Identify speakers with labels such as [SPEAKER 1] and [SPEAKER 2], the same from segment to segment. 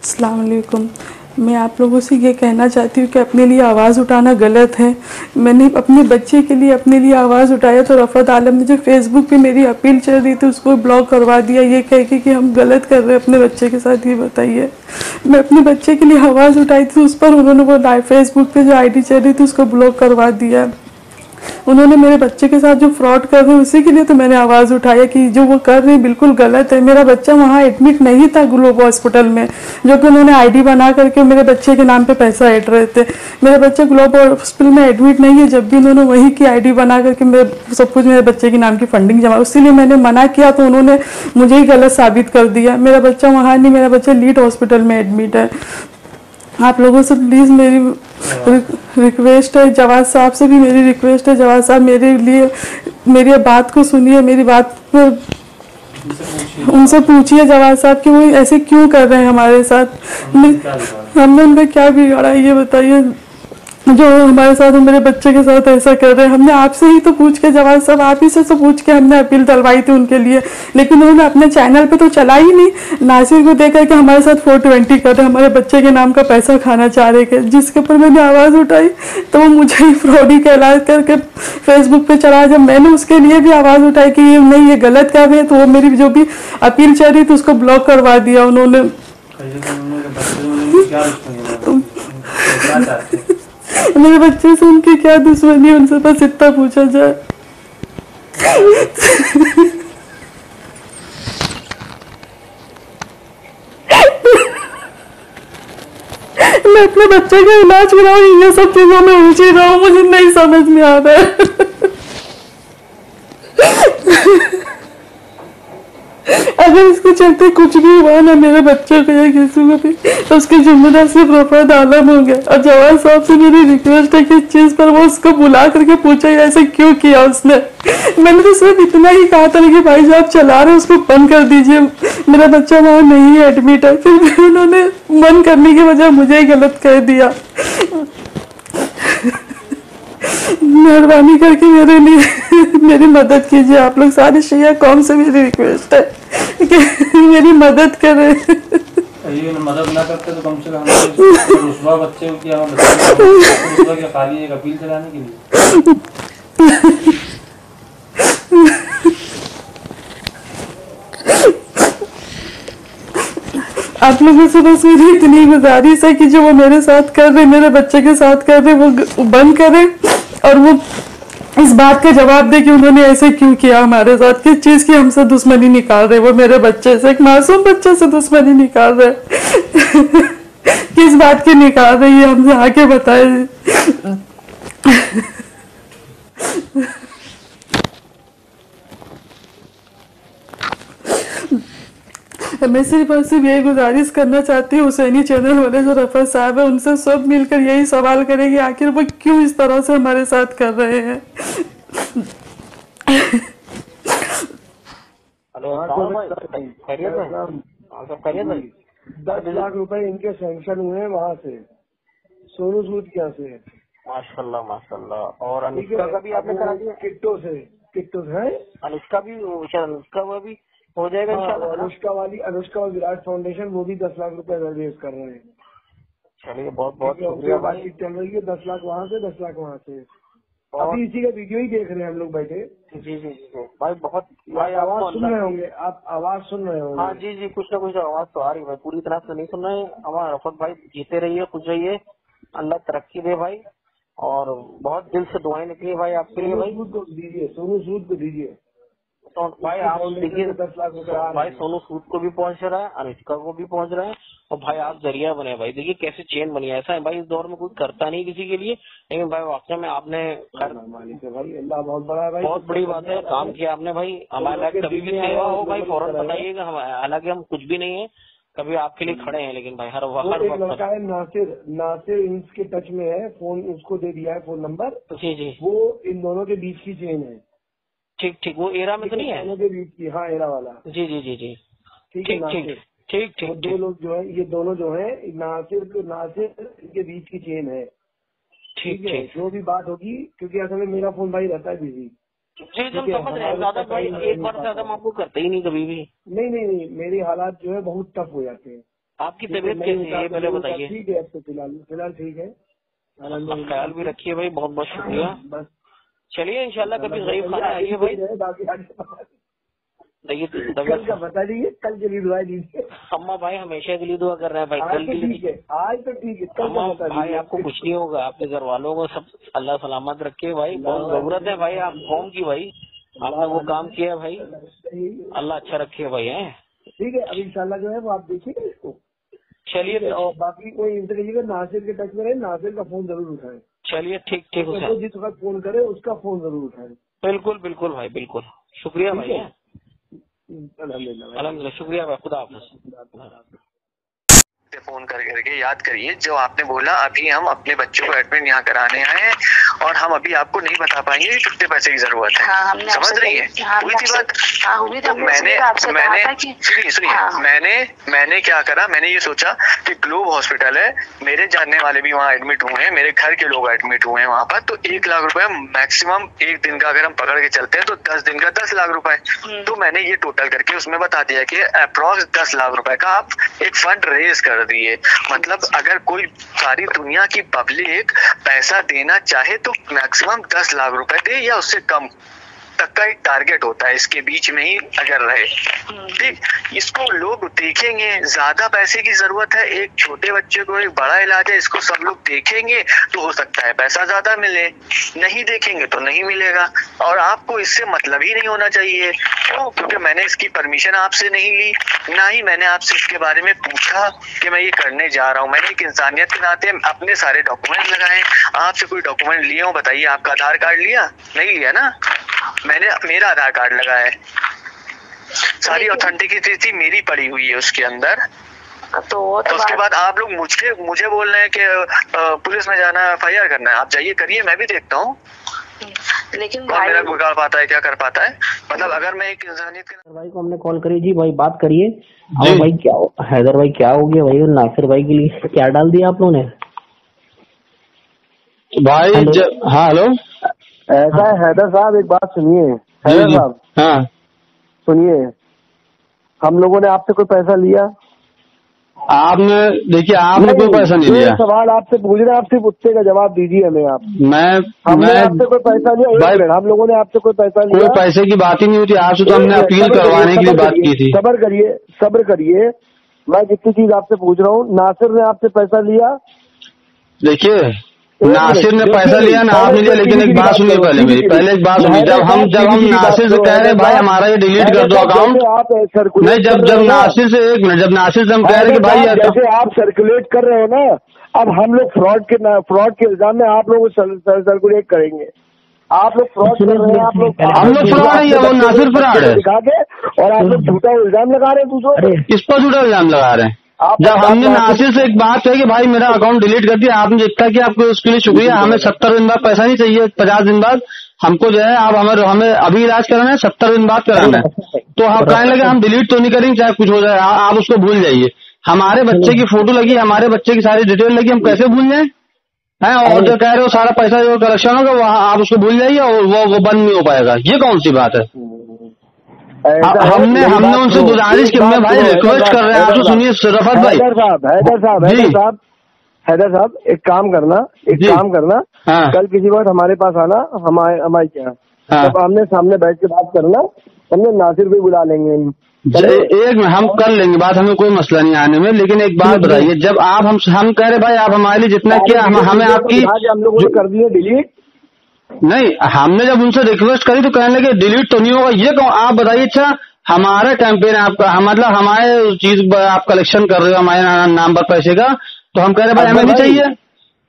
[SPEAKER 1] अस्सलाम वालेकुम। मैं आप लोगों से ये कहना चाहती हूँ कि अपने लिए आवाज़ उठाना गलत है। मैंने अपने बच्चे के लिए अपने लिए आवाज़ उठाया तो रफ़त आलम ने जो फेसबुक पे मेरी अपील चल रही थी उसको ब्लॉक करवा दिया, ये कह के कि हम गलत कर रहे हैं अपने बच्चे के साथ। ये बताइए, मैं अपने बच्चे के लिए आवाज़ उठाई थी, उस पर उन्होंने वो लाइव फेसबुक पे जो आईडी चल रही थी उसको ब्लॉक करवा दिया। उन्होंने मेरे बच्चे के साथ जो फ्रॉड कर रहे हैं उसी के लिए तो मैंने आवाज़ उठाया कि जो वो कर रहे हैं बिल्कुल गलत है। मेरा बच्चा वहाँ एडमिट नहीं था ग्लोब हॉस्पिटल में, जो कि उन्होंने आईडी बना करके मेरे बच्चे के नाम पे पैसा ऐड रहे थे। मेरा बच्चा ग्लोब हॉस्पिटल में एडमिट नहीं है, जब भी उन्होंने वहीं की आईडी बना करके मेरे सब कुछ मेरे बच्चे के नाम की फंडिंग जमा, इसीलिए मैंने मना किया तो उन्होंने मुझे ही गलत साबित कर दिया। मेरा बच्चा वहाँ नहीं, मेरा बच्चा लीड हॉस्पिटल में एडमिट है। आप लोगों से प्लीज़ मेरी रिक्वेस्ट है, जवाद साहब से भी मेरी रिक्वेस्ट है, जवाद साहब मेरे लिए मेरी बात को सुनिए, मेरी बात पर उनसे पूछिए जवाद साहब कि वो ऐसे क्यों कर रहे हैं हमारे साथ। हमने उनका क्या बिगाड़ा ये बताइए जो हमारे साथ मेरे बच्चे के साथ ऐसा कर रहे हैं। हमने आपसे ही तो पूछ के, जवाद साहब आप ही से तो पूछ के हमने अपील डलवाई थी उनके लिए, लेकिन उन्होंने अपने चैनल पे तो चला ही नहीं। नासिर को देख करके हमारे साथ 420 कर रहे, हमारे बच्चे के नाम का पैसा खाना चाह रहे थे, जिसके ऊपर मैंने आवाज़ उठाई तो वो मुझे ही फ्रॉडी कहला करके फेसबुक पे चढ़ा। जब मैंने उसके लिए भी आवाज़ उठाई कि ये नहीं, ये गलत कर रहे हैं, तो वो मेरी जो भी अपील चल रही थी उसको ब्लॉक करवा दिया उन्होंने। मेरे बच्चे से उनकी क्या दुश्मनी है, उनसे बस इतना पूछा जाए। मैं अपने बच्चे का इलाज कराऊँ, ये सब चीजों में उलझी रहूं, मुझे नहीं समझ में आ रहा है। अगर इसके चलते कुछ भी हुआ ना मेरे बच्चे को या किसी को भी, तो उसकी जिम्मेदार सिर्फ रफ़त आलम हो गया। और जवाद साहब से मेरी रिक्वेस्ट है कि इस चीज़ पर वो उसको बुला करके पूछे ऐसे क्यों किया उसने। मैंने तो सिर्फ इतना ही कहा था कि भाई साहब चला रहे उसको बंद कर दीजिए, मेरा बच्चा वहाँ नहीं है, एडमिट है। फिर भी उन्होंने बंद करने की वजह मुझे ही गलत कह दिया। मेहरबानी करके मेरे लिए मेरी मदद कीजिए। आप लोग सारे शिया कौम से मेरी रिक्वेस्ट है कि मेरी मदद करें।
[SPEAKER 2] ये मदद ना करते तो कम से कम रुस्वा बच्चे की रुस्वा क्या खाली एक अपील चलाने के लिए।
[SPEAKER 1] आप लोगों से बस मेरी इतनी गुजारिश है कि जो वो मेरे साथ कर रहे, मेरे बच्चे के साथ कर रहे, वो बंद करें और वो इस बात का जवाब दे कि उन्होंने ऐसे क्यों किया हमारे साथ, किस चीज की हमसे दुश्मनी निकाल रहे। वो मेरे बच्चे से, एक मासूम बच्चे से दुश्मनी निकाल रहे। किस बात की निकाल रही है, हमसे आके बताए। मैं सिर्फ यही गुजारिश करना चाहती हूँ, हुसैनी चैनल वाले जो रफ़त साहब है उनसे सब मिलकर यही सवाल करेंगे आखिर वो क्यों इस तरह से हमारे साथ कर रहे हैं।
[SPEAKER 3] खैरियत भाई 10 लाख रुपए इनके सैंक्शन हुए हैं वहाँ से, सोनू सूद क्या से।
[SPEAKER 4] माशाल्लाह माशाल्लाह। और अनुष्का का भी आपने करा दिया?
[SPEAKER 3] किट्टो से है।
[SPEAKER 4] अनुष्का भी, अनुष्का वो भी हो जाएगा इंशाल्लाह।
[SPEAKER 3] अनुष्का और विराट फाउंडेशन वो भी 10 लाख रुपए रेज कर रहे हैं।
[SPEAKER 4] चलिए बहुत बहुत शुक्रिया।
[SPEAKER 3] बातचीत चल रही है, 10 लाख वहाँ से 10 लाख वहाँ से। अभी इसी का वीडियो ही देख रहे हैं हम लोग बैठे।
[SPEAKER 4] जी जी जी भाई, बहुत भाई
[SPEAKER 3] आवाज सुन रहे होंगे, आप आवाज सुन रहे होंगे।
[SPEAKER 4] हाँ जी जी, कुछ ना कुछ आवाज तो आ रही है, पूरी तरह से नहीं सुन रहे। हमारा रफ़त भाई जीते रहिए, खुश रहिए, अल्लाह तरक्की दे भाई, और बहुत दिल से दुआएं निकली भाई आपके लिए। भाई
[SPEAKER 3] दीजिए, सोनू सूद को दीजिए।
[SPEAKER 4] तो भाई आप देखिए 10 लाख भाई सोनू सूद को भी पहुंच रहा है, अनुष्का को भी पहुंच रहा है, और भाई आप जरिया बने भाई। देखिए कैसे चेन बनी है। ऐसा है भाई, इस दौर में कोई करता नहीं किसी के लिए, लेकिन भाई वाकई में आपने
[SPEAKER 3] भाई अल्लाह बहुत बड़ा है भाई,
[SPEAKER 4] बहुत बड़ी बात है, काम किया आपने भाई। हमारे कभी भी सेवा हो भाई फौरन बताइएगा। हालांकि हम कुछ भी नहीं है, कभी आपके लिए खड़े हैं, लेकिन भाई हर
[SPEAKER 3] वक्त लड़का है नासिर इनके टच में है, फोन उसको दे दिया है फोन नंबर।
[SPEAKER 4] जी जी,
[SPEAKER 3] वो इन दोनों के बीच की चेन है।
[SPEAKER 4] ठीक ठीक, वो एरा में तो नहीं है?
[SPEAKER 3] दोनों के बीच की, हाँ एरा वाला।
[SPEAKER 4] जी जी जी जी,
[SPEAKER 3] ठीक है नासिर,
[SPEAKER 4] ठीक ठीक।
[SPEAKER 3] दो लोग जो है, ये दोनों जो है नासिर इनके बीच की चेन है। ठीक है, जो भी बात होगी, क्योंकि असल में मेरा फोन भाई रहता है बिजी।
[SPEAKER 4] जी जी, समझ रहे हैं। ज्यादा भाई एक बार ज्यादा हम आपको करते ही नहीं कभी भी।
[SPEAKER 3] नहीं, मेरे हालात जो है बहुत टफ हो जाते हैं।
[SPEAKER 4] आपकी तबीयत कैसी है पहले बताइए।
[SPEAKER 3] ठीक है, अब तो फिलहाल ठीक है।
[SPEAKER 4] ख्याल भी रखिए भाई, बहुत बहुत शुक्रिया।
[SPEAKER 3] बस
[SPEAKER 4] चलिए इंशाल्लाह कभी गरीब खाना आइए भाई। देखिए
[SPEAKER 3] कल का बता दीजिए, कल के लिए दुआ दीजिए।
[SPEAKER 4] अम्मा भाई हमेशा के लिए दुआ कर रहे हैं भाई, कल के लिए
[SPEAKER 3] आज तो ठीक है।
[SPEAKER 4] अम्मा भाई आपको कुछ नहीं होगा, आपके घर वालों को सब अल्लाह सलामत रखे भाई। बहुत जरूरत है भाई आप कौम की भाई, आपने वो काम किया भाई, अल्लाह अच्छा रखे भाई। है
[SPEAKER 3] ठीक है, अब इंशाल्लाह जो है वो आप देखिएगा इसको।
[SPEAKER 4] चलिए
[SPEAKER 3] और बाकी कोई इनसे कहिएगा नासिर के टच में रहे, नासिर का फोन जरूर उठाए।
[SPEAKER 4] चलिए ठीक ठीक है,
[SPEAKER 3] जिस वक्त फोन करे उसका फोन जरूर उठाए।
[SPEAKER 4] बिल्कुल बिल्कुल भाई, बिल्कुल शुक्रिया भाई।
[SPEAKER 3] अल्हम्दुलिल्लाह,
[SPEAKER 4] शुक्रिया भाई, खुदा हाफ़िज़।
[SPEAKER 5] फोन करके याद करिए जो आपने बोला, अभी हम अपने बच्चों को एडमिट यहाँ कराने आए हैं और हम अभी आपको नहीं बता पाएंगे कि कितने पैसे की जरूरत है। समझ रही है? हुई थी बात। तो मैंने क्या करा, मैंने ये सोचा कि ग्लोब हॉस्पिटल है, मेरे जानने वाले भी वहाँ एडमिट हुए हैं, मेरे घर के लोग एडमिट हुए हैं वहाँ पर, तो 1 लाख रुपए मैक्सिमम एक दिन का अगर हम पकड़ के चलते हैं तो 10 दिन का 10 लाख रुपए। तो मैंने ये टोटल करके उसमें बता दिया कि अप्रॉक्स 10 लाख रुपए का आप एक फंड रेज कर दिए। मतलब अगर कोई सारी दुनिया की पब्लिक पैसा देना चाहे तो मैक्सिमम 10 लाख रुपए दे या उससे कम तक का एक टारगेट होता है, इसके बीच में ही अगर रहे। ठीक, इसको लोग देखेंगे, ज्यादा पैसे की जरूरत है, एक छोटे बच्चे को एक बड़ा इलाज है, इसको सब लोग देखेंगे तो हो सकता है पैसा ज्यादा मिले, नहीं देखेंगे तो नहीं मिलेगा। और आपको इससे मतलब ही नहीं होना चाहिए। क्यों? क्योंकि मैंने इसकी परमिशन आपसे नहीं ली, ना ही मैंने आपसे इसके बारे में पूछा कि मैं ये करने जा रहा हूँ। मैंने एक इंसानियत के नाते अपने सारे डॉक्यूमेंट लगाए। आपसे कोई डॉक्यूमेंट लिए हो बताइए? आपका आधार कार्ड लिया? नहीं लिया ना, मैंने मेरा आधार कार्ड लगाया है, सारी ऑथेंटिसिटी मेरी पड़ी हुई है उसके अंदर। तो उसके बाद आप लोग मुझे बोल रहे हैं कि पुलिस में जाना, FIR करना है। आप जाइए करिए, मैं भी देखता हूँ लेकिन भाई मेरा बिगाड़ पाता है, क्या कर पाता है। मतलब अगर मैं एक इंसानियत के
[SPEAKER 4] भाई को हमने कॉल करी जी, भाई बात करिए। भाई क्या हैदर भाई क्या हो गया भाई, नासिर भाई के लिए क्या डाल दिया आप लोगों ने भाई? हाँ हेलो,
[SPEAKER 3] ऐसा है हैदर साहब, एक बात सुनिए हैदर साहब।
[SPEAKER 4] हाँ
[SPEAKER 3] सुनिए, हम लोगों ने आपसे कोई पैसा लिया?
[SPEAKER 4] आपने देखिए, आपने कोई पैसा नहीं लिया।
[SPEAKER 3] सवाल आपसे पूछ रहे हैं, आप सिर्फ उत्तर का जवाब दीजिए हमें। आप
[SPEAKER 4] हमने
[SPEAKER 3] आपसे कोई पैसा लिया? हम लोगों ने आपसे कोई पैसा लिया?
[SPEAKER 4] कोई पैसे की बात ही नहीं होती आपसे, तो हमने अपील करवाने के लिए बात की थी।
[SPEAKER 3] सब्र करिए, मैं जितनी चीज आपसे पूछ रहा हूँ। नासिर ने आपसे पैसा लिया?
[SPEAKER 4] देखिए नासिर ने पैसा लिया ना, आपने लिया, लेकिन एक बात सुनिए पहले मेरी, पहले एक बात सुनिए। जब हम नासिर से कह रहे भाई हमारा ये डिलीट कर दो अकाउंट, नहीं जब नासिर से एक मिनट, जब नासिर से हम कह रहे कि भाई
[SPEAKER 3] जैसे आप सर्कुलेट कर रहे हो ना, अब हम लोग फ्रॉड के इल्जाम में आप लोग सर्कुलेट करेंगे। आप लोग फ्रॉड कर रहे हैं, आप लोग
[SPEAKER 4] हम लोग फ्रॉड नहीं है, वो नासिर फ्रॉड है
[SPEAKER 3] दिखा के, और आप लोग झूठा इल्जाम लगा रहे हैं दूसरों।
[SPEAKER 4] किस पर झूठा इल्जाम लगा रहे हैं? जब हमने नासिर से एक बात है कि भाई मेरा अकाउंट डिलीट कर दिया, आपने जितना किया आपको उसके लिए शुक्रिया। हमें 70 दिन बाद पैसा नहीं चाहिए, 50 दिन बाद हमको जो है आप हमें अभी इलाज कराना है, 70 दिन बाद कराना है। तो हम कहने लगे हम डिलीट तो नहीं करेंगे, चाहे कुछ हो जाए, आप उसको भूल जाइए। हमारे बच्चे की फोटो लगी, हमारे बच्चे की सारी डिटेल लगी, हम कैसे भूल जाए हैं? और जो कह रहे हो सारा पैसा जो कलेक्शन होगा वहाँ आप उसको भूल जाइए और वो बंद नहीं हो पाएगा, ये कौन सी बात है? हमने उनसे गुजारिश की, मैं भाई रिक्वेस्ट कर रहे हैं, आप तो सुनिए रफत भाई।
[SPEAKER 3] हैदर साहब एक काम करना,
[SPEAKER 4] हाँ।
[SPEAKER 3] कल किसी वक्त हमारे पास आना, हमारे क्या तब हमने सामने बैठ के बात करना, हमने नासिर भी बुला लेंगे।
[SPEAKER 4] एक हम कर लेंगे बात, हमें कोई मसला नहीं आने में। लेकिन एक बात बताइए, जब आप हम कह रहे भाई आप हमारे लिए जितना किया, हमें आपकी
[SPEAKER 3] हम लोगों ने कर दिए डिलीट
[SPEAKER 4] नहीं, हमने जब उनसे रिक्वेस्ट करी तो कहने लगे डिलीट तो नहीं होगा। ये कौन? आप बताइए। अच्छा हमारा कैंपेन आपका, मतलब हमारे चीज आप कलेक्शन कर रहे हो हमारे नाम पर पैसे का, तो हम कह रहे भाई हमें नहीं चाहिए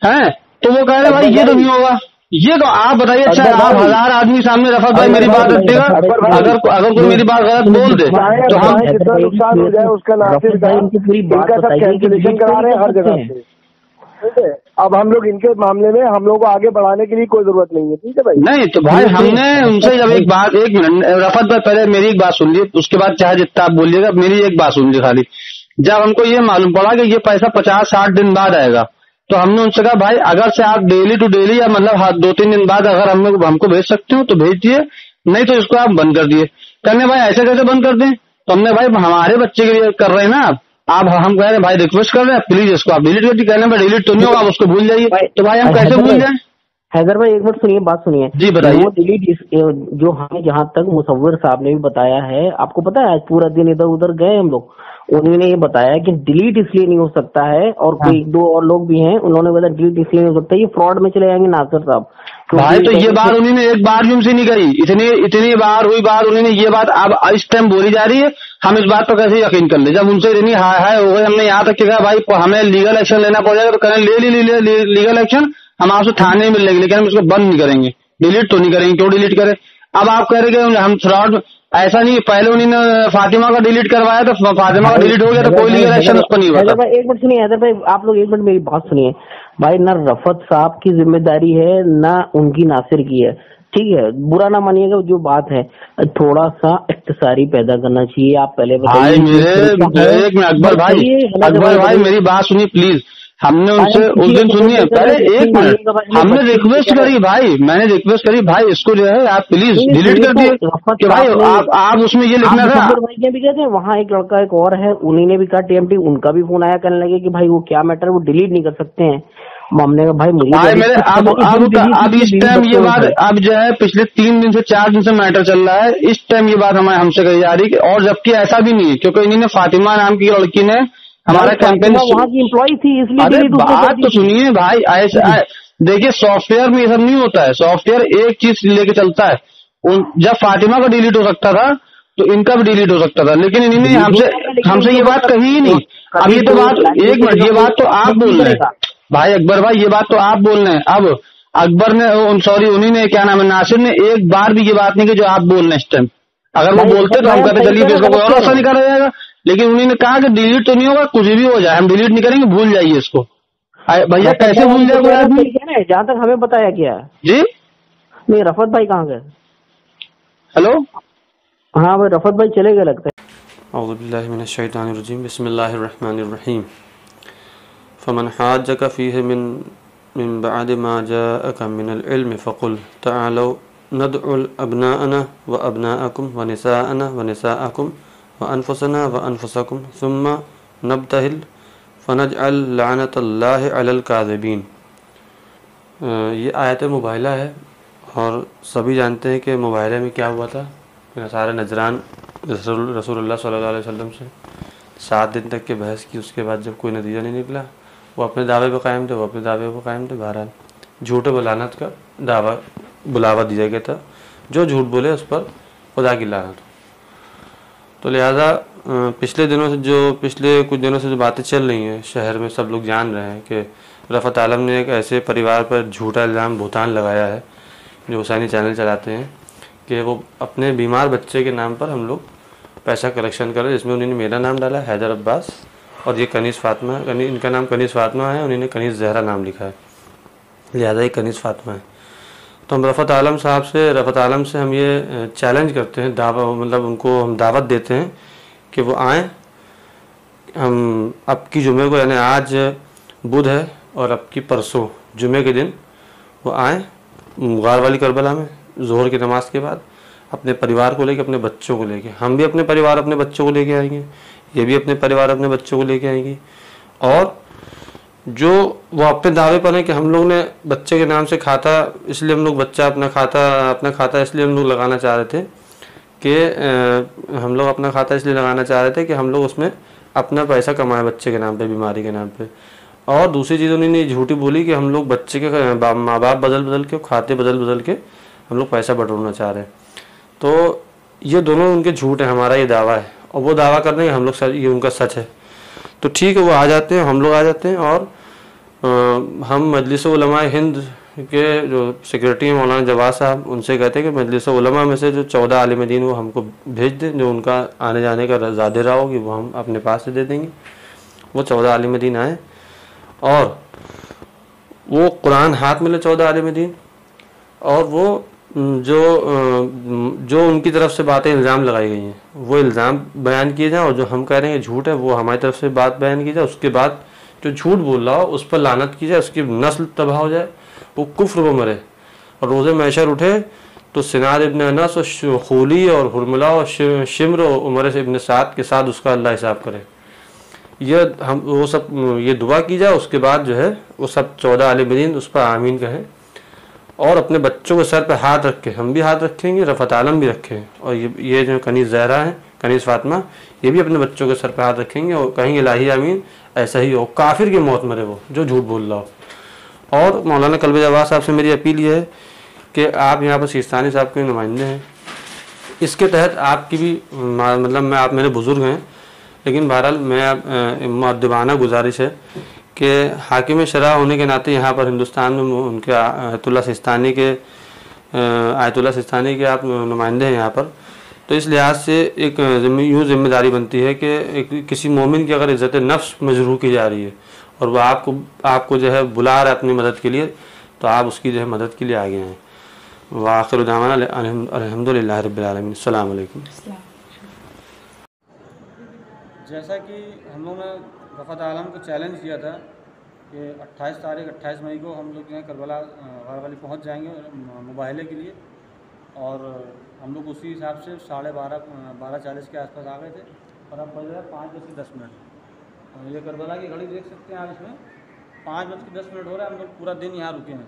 [SPEAKER 4] हैं, तो वो कह रहे भाई ये तो नहीं होगा। ये तो आप बताइए। अच्छा आप 1000 आदमी सामने रफत भाई मेरी बात रखिएगा, अगर कोई मेरी बात गलत बोल दे तो हम
[SPEAKER 3] जितना नुकसान हो जाए उसका नासिर कैंसिलेशन करा रहे हैं हर जगह से। ठीक है, अब हम लोग इनके मामले में हम लोग को आगे बढ़ाने के लिए कोई जरूरत नहीं है। ठीक है भाई?
[SPEAKER 4] नहीं तो भाई हमने उनसे जब एक मिनट रफत भाई पहले मेरी एक बात सुन लीजिए, उसके बाद चाहे जितना आप बोलिएगा, मेरी एक बात सुन लीजिए खाली। जब हमको ये मालूम पड़ा कि ये पैसा 50-60 दिन बाद आएगा, तो हमने उनसे कहा भाई अगर से आप डेली टू डेली या मतलब 2-3 दिन बाद अगर हमको भेज सकते हो तो भेज दिए, नहीं तो इसको आप बंद कर दिए। कहने भाई ऐसे कैसे बंद कर दें? तो हमने भाई हमारे बच्चे के लिए कर रहे हैं ना,
[SPEAKER 6] आप हम कह रहे हैं भाई रिक्वेस्ट कर रहे हैं प्लीज इसको आप डिलीट कर, कहने में डिलीट तो नहीं होगा, आप उसको भूल जाइए। तो भाई हम कैसे भूल जाए?
[SPEAKER 4] हैदर भाई एक मिनट सुनिए, बात सुनिए
[SPEAKER 6] जी बताइए।
[SPEAKER 4] वो डिलीट जो हमें जहाँ तक मुसव्विर साहब ने भी बताया है, आपको पता है आज पूरा दिन इधर उधर गए हम लोग, उन्होंने ये बताया कि डिलीट इसलिए नहीं हो सकता है, और कोई दो और लोग भी हैं उन्होंने बताया डिलीट इसलिए नहीं हो सकता, ये फ्रॉड में चले जाएंगे नासिर साहब।
[SPEAKER 6] भाई तो ये बात उन्होंने एक बार भी उनसे नहीं कही, इतनी बार हुई बात, उन्होंने ये बात अब इस टाइम बोली जा रही है, हम इस बात पर कैसे यकीन कर ले? जब उनसे इतनी हाय हो गई, हमने यहाँ तक कहा भाई हमें लीगल एक्शन लेना पड़ेगा, तो करें ले लीगल एक्शन, हम आपसे थाने में मिलेंगे, लेकिन हम इसको बंद नहीं करेंगे, डिलीट तो नहीं करेंगे। क्यों डिलीट करें? अब आप कह रहे कि हम फ्रॉड, ऐसा नहीं, पहले उन्होंने फातिमा का डिलीट करवाया तो फातिमा का डिलीट हो गया, तो कोई लीगल एक्शन उस पर नहीं हुआ।
[SPEAKER 4] एक मिनट सुनिए हैदर भाई, आप लोग एक मिनट मेरी बात सुनिए भाई, ना रफत साहब की जिम्मेदारी है ना उनकी नासिर की है, ठीक है, बुरा ना मानिएगा, जो बात है थोड़ा सा इख्तिसारी पैदा करना चाहिए। आप पहले बताइए
[SPEAKER 6] मेरे अकबर भाई मेरी बात सुनिए प्लीज। हमने उनसे उस दिन सुनिए, पहले एक मिनट, हमने रिक्वेस्ट करी भाई, मैंने रिक्वेस्ट करी भाई इसको जो है आप प्लीज डिलीट कर दिए कि भाई आप उसमें ये लिखना था।
[SPEAKER 4] भाई भी कहते हैं वहाँ एक लड़का एक और है, उन्हीं भी कहा टीएमटी, उनका भी फोन आया, कहने लगे कि भाई वो क्या मैटर, वो डिलीट नहीं कर सकते हैं। हमने कहा भाई मुझे
[SPEAKER 6] मेरे अब इस टाइम ये बात अब जो है पिछले 3 दिन से 4 दिन से मैटर चल रहा है, इस टाइम ये बात हमारे हमसे कही जा रही है, और जबकि ऐसा भी नहीं है, क्योंकि इन्होंने फातिमा नाम की लड़की ने हमारा कैंपेन,
[SPEAKER 4] वहाँ की एम्प्लॉय थी इसलिए।
[SPEAKER 6] अरे बात तो सुनिए भाई, ऐसा देखिए सॉफ्टवेयर में ये सब नहीं होता है, सॉफ्टवेयर एक चीज लेके चलता है। जब फातिमा का डिलीट हो सकता था तो इनका भी डिलीट हो सकता था, लेकिन इन्होंने हमसे ये बात कही ही नहीं। अब ये तो बात, एक मिनट, ये बात तो आप बोल रहे हैं भाई अकबर भाई, ये बात तो आप बोल रहे हैं। अब अकबर ने सॉरी उन्हीं ने क्या नाम है नासिर ने एक बार भी ये बात नहीं की जो आप बोल रहे हैं इस टाइम। अगर वो बोलते तो हम कहते चलिए इसको कोई और रास्ता निकाला जाएगा, लेकिन उन्होंने कहा कि डिलीट तो नहीं होगा, कुछ भी हो जाए हम डिलीट नहीं करेंगे, भूल जाइए इसको। भैया कैसे भूल जाए कोई आदमी?
[SPEAKER 4] जहाँ तक हमें बताया गया है
[SPEAKER 6] जी।
[SPEAKER 4] नहीं रफत भाई कहाँ गए?
[SPEAKER 6] हेलो,
[SPEAKER 4] हाँ भाई रफत भाई चले गए लगता है।
[SPEAKER 2] औज़ु बिल्लाहि मिनश शैतानिर रजीम, बिस्मिल्लाहिर रहमानिर रहीम। फमन हाज्जक फीहि मिन बअद मा जाअका मिनल इल्म फकुल तआलौ नदउल अबनाअना व अबनाअकुम व निसाअना व निसाअकुम व अनफुसना व अनफुसकुम सुम्मा नब्तहिल फनजअल लअनतल्लाहि अलल काज़िबीन। ये आयत मुबाहिला है, और सभी जानते हैं कि मुबाहिले में क्या हुआ था। सारे नजरान रसूलुल्लाह सल्लल्लाहु अलैहि वसल्लम से 7 दिन तक के बहस की, उसके बाद जब कोई नतीजा नहीं निकला, वो अपने दावे पर कायम थे, बहरहाल झूठे बलानत का दावा बुलावा दिया गया था, जो झूठ बोले उस पर खुदा की लानत। तो लिहाजा पिछले कुछ दिनों से जो बातें चल रही हैं शहर में, सब लोग जान रहे हैं कि रफ़त आलम ने एक ऐसे परिवार पर झूठा इल्ज़ाम भुगतान लगाया है जो हुसैनी चैनल चलाते हैं, कि वो अपने बीमार बच्चे के नाम पर हम लोग पैसा कलेक्शन कर रहे हैं, जिसमें उन्होंने मेरा नाम डाला हैदर अब्बास, और ये कनीज़ फातिमा, इनका नाम कनीज़ फातिमा है, उन्होंने कनीज़ ज़हरा नाम लिखा है, लिहाजा ये कनीज़ फातिमा है। तो हम रफ़त आलम से हम ये चैलेंज करते हैं, मतलब उनको हम दावत देते हैं कि वो आएँ, हम अब की जुमे को, यानी आज बुध है और अब की परसों जुमे के दिन वो आएँ गार वाली करबला में ज़ोहर की नमाज के बाद, अपने परिवार को लेके, अपने बच्चों को लेके, हम भी अपने परिवार अपने बच्चों को लेके आएंगे, ये भी अपने परिवार अपने बच्चों को लेके आएंगी। और जो वो अपने दावे पर है कि हम लोग ने बच्चे के नाम से खाता, इसलिए हम लोग अपना खाता इसलिए हम लोग लगाना चाह रहे थे कि हम लोग उसमें अपना पैसा कमाए बच्चे के नाम पे, बीमारी के नाम पे। और दूसरी चीज़ उन्होंने झूठी बोली कि हम लोग बच्चे के माँ बाप बदल के, खाते बदल के हम लोग पैसा बटोरना चाह रहे हैं। तो ये दोनों उनके झूठ है, हमारा ये दावा है, और वो दावा कर रहे हैं हम लोग ये उनका सच है। तो ठीक है, वो आ जाते हैं, हम लोग आ जाते हैं, और हम मजलिस उलमा हिंद के जो सेक्रेटरी हैं मौलाना जवाद साहब, उनसे कहते हैं कि मजलिस उलमा में से जो 14 आलिम दीन वो हमको भेज दें, जो उनका आने जाने का ज़्यादा रहा होगी वो हम अपने पास से दे देंगे। वो 14 आलिम दीन आए, और वो कुरान हाथ में ले 14 आलिम दीन, और वो जो उनकी तरफ से बातें इल्ज़ाम लगाई गई हैं वो इल्ज़ाम बयान किए जाएँ, और जो हम कह रहे हैं झूठ है वो हमारी तरफ से बात बयान की जाए। उसके बाद जो झूठ बोल रहा हो उस पर लानत की जाए, उसकी नस्ल तबाह हो जाए, वो कुफ्र में मरे, और रोज़े महशर उठे तो सिनार इब्न अनस और खूली और हुरमला और शिम्र और उमर इब्न साद के साथ उसका अल्लाह हिसाब करे। हम वो सब ये दुआ की जाए, उसके बाद जो है वो सब 14 आलिम दीन उस पर आमीन कहें और अपने बच्चों के सर पे हाथ रखें, हम भी हाथ रखेंगे, रफ़त आलम भी रखें, और ये जो कनीज़ ज़हरा है, कनीज़ फातिमा, ये भी अपने बच्चों के सर पे हाथ रखेंगे और कहेंगे इलाही आमीन, ऐसा ही हो, काफिर की मौत मरे वो जो झूठ बोल रहा हो। और मौलाना कल्बे जवाद साहब से मेरी अपील ये है कि आप यहाँ पर सिस्तानी साहब के नुमाइंदे हैं, इसके तहत आपकी भी मतलब आप मेरे बुज़ुर्ग हैं, लेकिन बहरहाल मैं मुअद्दिबाना गुजारिश है कि हाकिम शरअ होने के नाते यहाँ पर हिंदुस्तान में उनके आयतुल्लाह सिस्तानी के आप नुमाइंदे हैं यहाँ पर, तो इस लिहाज से एक यूँ जिम्मेदारी बनती है कि किसी मोमिन की अगर इज़्ज़त नफ्स मजरूह की जा रही है और वह आपको जो है बुला रहा है अपनी मदद के लिए, तो आप उसकी जो है मदद के लिए आगे आएँ। व आखिर दावाना अल्हम्दुलिल्लाहि रब्बिल आलमीन। अस्सलामु अलैकुम।
[SPEAKER 7] जैसा कि हम लोगों ने रफ़त आलम को चैलेंज किया था कि 28 मई को हम लोग जो है करबला गारवाली पहुँच जाएंगे मुबाहले के लिए, और हम लोग उसी हिसाब से 12:40 के आसपास आ गए थे और अब बज रहा है 5:10। ये करबला की घड़ी देख सकते हैं आप, इसमें 5:10 हो रहा है। हम लोग पूरा दिन यहाँ रुके हैं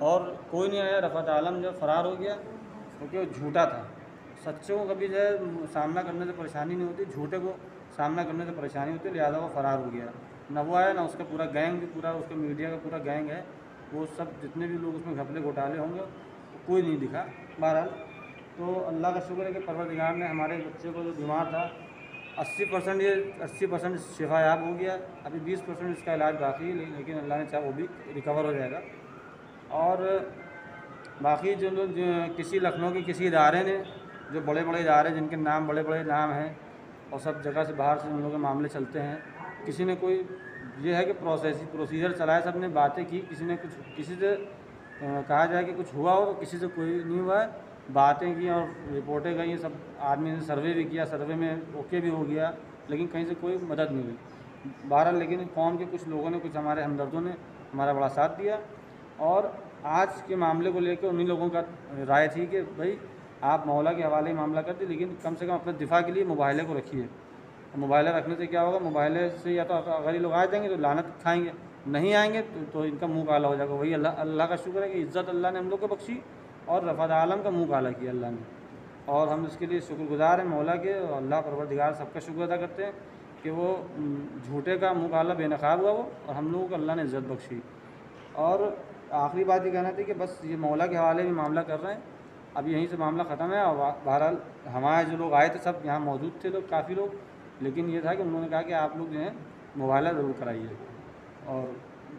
[SPEAKER 7] और कोई नहीं आया। रफ़त आलम जो फरार हो गया क्योंकि वो झूठा था। सच्चे को कभी जो है सामना करने से परेशानी नहीं होती, झूठे को सामना करने से परेशानी होती है, लिहाजा वो फ़रार हो गया। न वो आया, ना उसका पूरा गैंग भी, पूरा उसका मीडिया का पूरा गैंग है, वो सब जितने भी लोग उसमें घपले घोटाले होंगे कोई नहीं दिखा। बहरहाल तो अल्लाह का शुक्र है कि परवरदिगार ने हमारे बच्चे को जो बीमार था 80% शिफायाब हो गया। अभी 20% इसका इलाज बाकी है, लेकिन अल्लाह ने चाहा वो भी रिकवर हो जाएगा। और बाकी जो लोग किसी लखनऊ के किसी इदारे ने, जो बड़े बड़े इदारे जिनके नाम बड़े बड़े नाम हैं और सब जगह से बाहर से उन लोगों के मामले चलते हैं, किसी ने कोई ये है कि प्रोसीजर चलाया, सब ने बातें की, किसी से कहा जाए कि कुछ हुआ हो, तो किसी से कोई नहीं हुआ है। बातें की और रिपोर्टें गई, सब आदमी ने सर्वे भी किया, सर्वे में ओके भी हो गया, लेकिन कहीं से कोई मदद नहीं हुई। बहरहाल लेकिन कौम के कुछ लोगों ने, कुछ हमारे हमदर्दों ने हमारा बड़ा साथ दिया। और आज के मामले को लेकर उन्हीं लोगों का राय थी कि भाई आप मौला के हवाले ही मामला कर दी, लेकिन कम से कम अपने दिफा के लिए मुबाहले को रखिए। मुबाहला रखने से क्या होगा, मुबाहले से या तो अगर ये लोग आ जाएंगे तो लानत खाएंगे, नहीं आएंगे तो इनका मुंह काला हो जाएगा। वही अल्लाह का शुक्र है कि इज़्ज़त अल्लाह ने हम लोग को बख्शी और रफ़त आलम का मुंह काला किया अल्लाह ने, और हम इसके लिए शुक्रगुजार हैं मौला के। और अल्लाह परवरदिगार सबका शुक्र अदा करते हैं कि वो झूठे का मुँह काला बेनकाब हुआ वो, और हम लोगों को अल्लाह ने इज़्ज़त बख्शी। और आखिरी बात ये कहना थी कि बस ये मौला के हवाले में मामला कर रहे हैं, अब यहीं से मामला ख़त्म है। और बहरहाल हमारे जो लोग आए थे सब यहाँ मौजूद थे, लोग काफ़ी लोग, लेकिन ये था कि उन्होंने कहा कि आप लोग जो हैं मुबाहला ज़रूर कराइए, और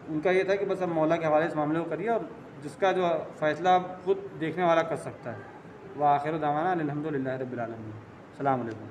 [SPEAKER 7] उनका ये था कि बस अब मौला के हवाले से मामले को करिए, और जिसका जो फ़ैसला खुद देखने वाला कर सकता है। वह आखिर दावाना अल्हम्दुलिल्लाहि रब्बिल आलमीन। अस्सलामु अलैकुम।